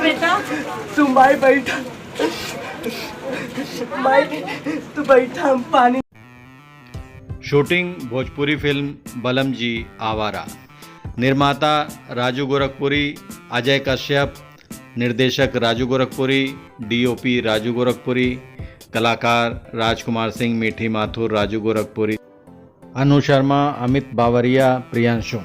बेटा तू माई बैठा, माई तू बैठा, हम पानी। शूटिंग भोजपुरी फिल्म बलम जी आवारा। निर्माता राजू गोरखपुरी, अजय कश्यप, निर्देशक राजू गोरखपुरी, डीओपी राजू गोरखपुरी, कलाकार राजकुमार सिंह, मीठी माथुर, राजू गोरखपुरी, अनु शर्मा, अमित बावरिया, प्रियांशु।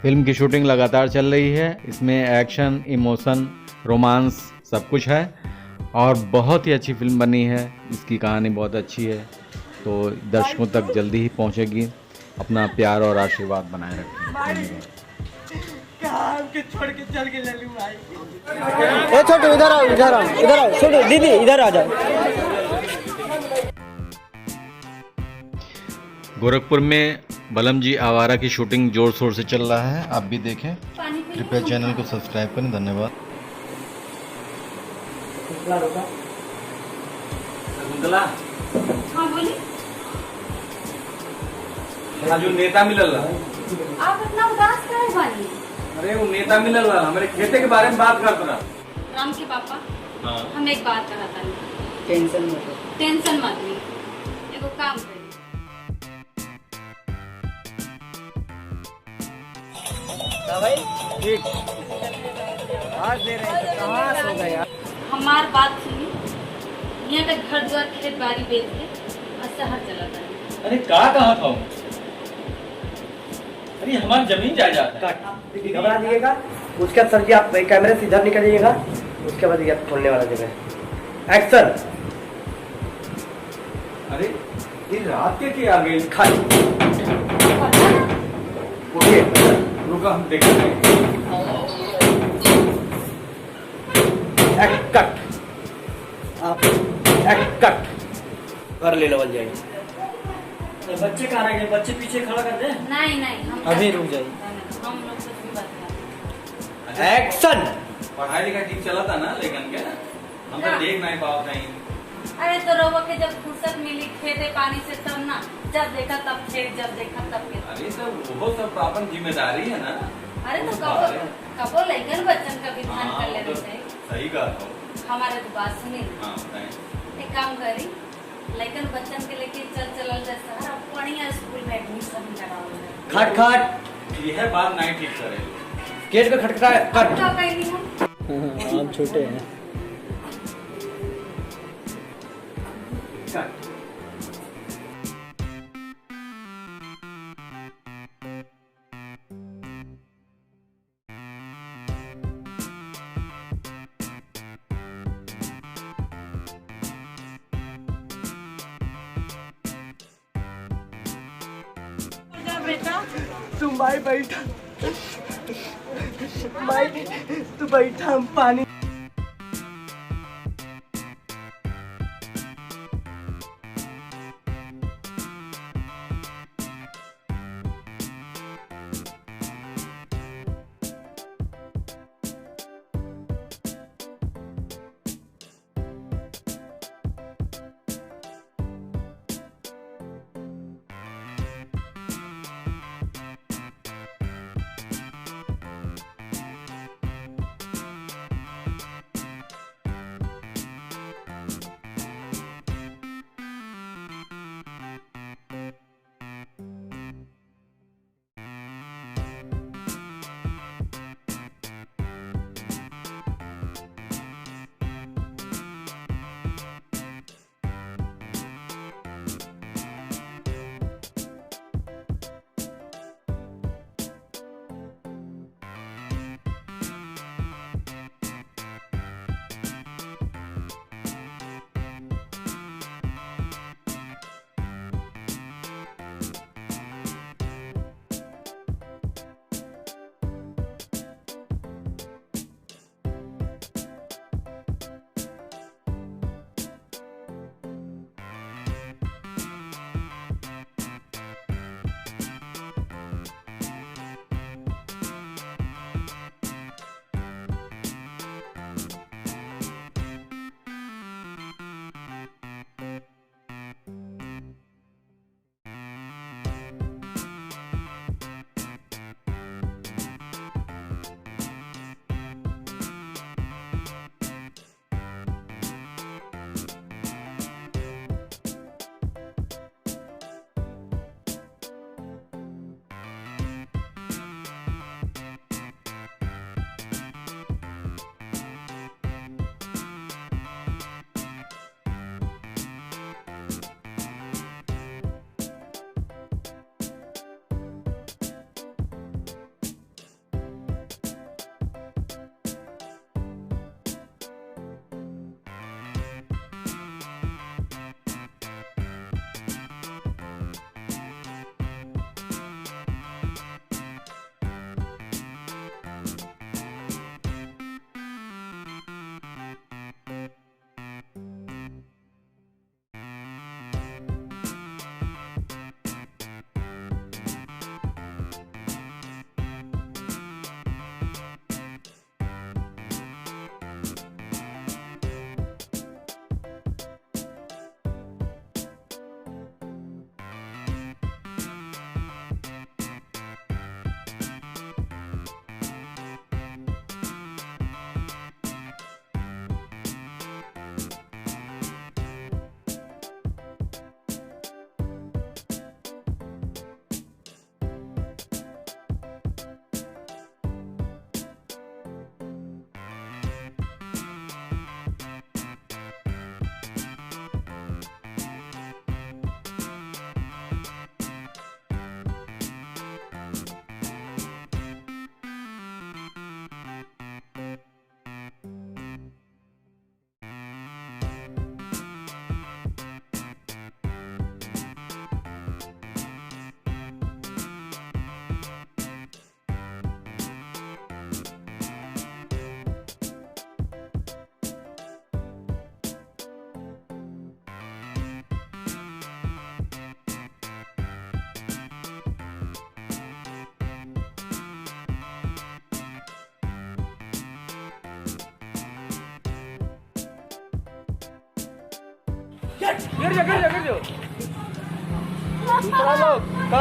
फिल्म की शूटिंग लगातार चल रही है। इसमें एक्शन, इमोशन, रोमांस सब कुछ है और बहुत ही अच्छी फिल्म बनी है। इसकी कहानी बहुत अच्छी है, तो दर्शकों तक जल्दी ही पहुंचेगी। अपना प्यार और आशीर्वाद बनाए रखें। काम के छोड़ के चल के ले लूं भाई। ए छोटू इधर आओ, इधर आओ, इधर आओ, छोटू दीदी इधर आ जाओ। गोरखपुर में बलम जी आवारा की शूटिंग जोर शोर से चल रहा है, आप भी देखें। कृपया चैनल को सब्सक्राइब करें। धन्यवाद। हाँ बोलिए। जो नेता मिलल आप इतना उदास काहे बानी? अरे वो नेता मिलल हमारे खेते के बारे में बात करत रहा। राम के पापा, हाँ। हम एक बात कहा था, टेंशन मत ली, एगो काम करी। भाई ठीक आज दे रहे हैं, कहाँ सो गए यार? हमार बात सुनी, यहाँ का घर द्वार खेत बाड़ी बेच के और शहर चला था। अरे कहा था? अरे हमारी जमीन जायदाद है। घबरा दिएगा, उसके बाद सर जी आप कैमरे से इधर निकल जाइएगा, उसके बाद ये खोलने वाला जगह। एक्शन। अरे ये रात के आ गई खाली। उठिए, रुका हम देखेंगे। कट आप कट कर ले लेवल जाएगी। बच्चे कहाँ रह गए? बच्चे पीछे खड़ा कर दे। नहीं हम अभी रुक जाइए। हम लोग कुछ भी बात कर रहे हैं। एक्शन। पढ़ाई लिखाई ठीक चला था ना, लेकिन क्या हम तो देख नहीं पाओ कहीं। अरे तो रउआ के जब फुर्सत मिली खेते पानी से तब ना, जब देखा तब खेत, जब देखा तब खेत। अरे सब वो सब अपन जिम्मेदारी है ना। अरे तो कबो लइकन बच्चन का भी ध्यान कर लेना चाहिए। सही कहा। हमारे तो बात सुनी। हाँ बताएं। एक काम करी, लइकन बच्चन के लेके चल जैसा बढ़िया स्कूल में एडमिशन कराओ। खट खट, यह बात नहीं ठीक करे। गेट पे खटखटा कट। क्या कही हम? हम छोटे हैं। बेटा तू माई बैठा, माई तू बैठा, हम पानी।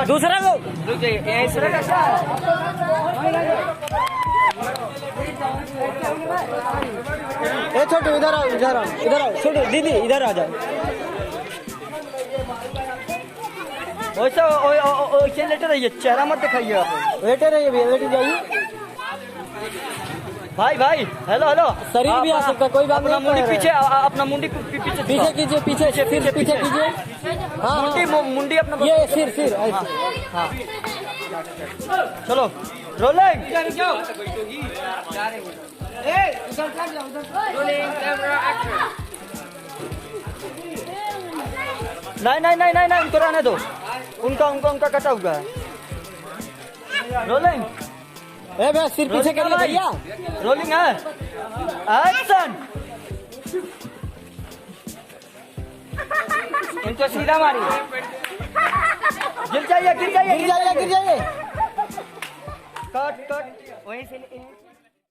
दूसरा लोग रुक जाइए, यहीं से ए छोटू इधर आओ, इधर आओ, इधर आओ, छोटू दीदी इधर आ जाओ। वैसे लेटे रहिए, चेहरा मत दिखाइए आप, लेटे रहिए भैया, लेटे जाइए। भाई भाई हेलो हेलो, शरीर भी आ सकता, कोई बात नहीं। मुंडी पीछे, अपना मुंडी पीछे पीछे कीजिए, पीछे फिर पीछे कीजिए। हाँ मुंडी अपना, ये सिर हाँ चलो रोलिंग। नहीं उनको रहने दो, उनका कटा हुआ है। रोलिंग भैया, सिर पीछे करिए भैया। रोलिंग है, एक्शन। इनको सीधा मारिए, गिर जाइए। कट वहीं से